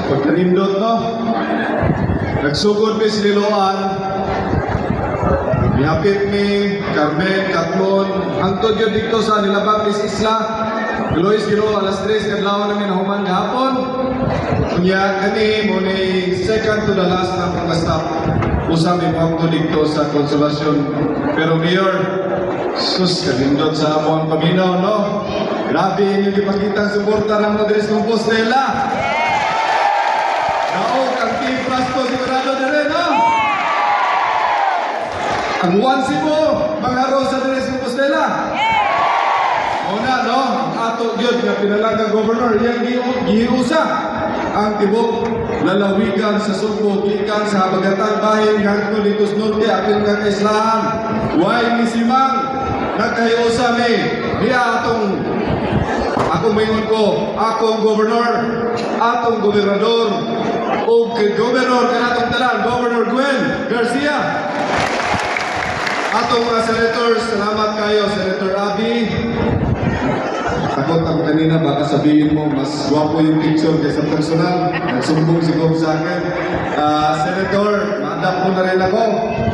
Pagkanindot, no? Nagsugod mi sililoan. Nihapit mi, Carmen, Katlon, hangtod yun dito sa Nilabang Isla. Luis Giro, alas 3, kadlaw namin nahuman gahapon. Kunya, kani mo ni second to the last na pag-stop. Usang ipang dito sa konsolasyon. Pero Mayor, sus, kalindot sa among paminaw, no? Grabe yung ipakita ang suporta ng Madres Compostela. Naog, ang Team Frasco, sigurado na rin, no? Ang wansi mo, mga Rosa Madres Compostela. Una, no? Ang ato yun, na pinalagang governor, yan giusa ang tibok lalawigan sa Sugbo, gikan sa Habagatang Bahin, hangtod dito sa Norte, apil nga kaislahan. Why ni Simang, nagkayusa mi, niya atong, akong mayon ko, akong governor, atong gobernador, o governor kanatong talan, Governor Gwen Garcia. Atong mga senators, salamat kayo, Senator Abby. Takot ako kanina, baka sabihin mo, mas gwapo yung picture kaysa personal. Nagsumbong si Gob sa akin. Senator, maadap ko na rin ako.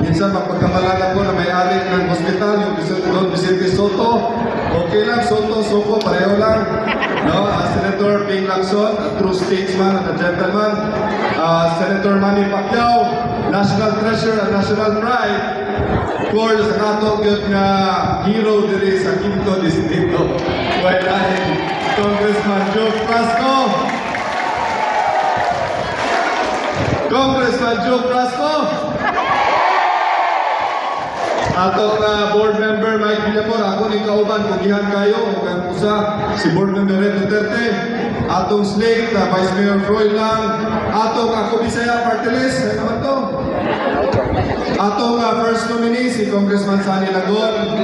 Minsan mapagkamalan ako na may-ari ng hospital, yung Don Vicente Soto. Okay lang, Soto, Soko, pareho lang. No? Senator Ping Lacson, a true statesman and a gentleman. Senator Manny Pacquiao, national treasure and national pride. Of course, nato gyud nga hero diri sa Quinto Distrito. While Congressman Joe Frasco. Congressman Joe Frasco. Atong board member Mike Villamor, ako ni kauban, kugihan kayo, ug ang usa si board member Red Duterte, atong slate, Vice Mayor Froilan, atong ako Bisaya Party List, ano naman to? Atong first nominee si Congressman Sani Lagon.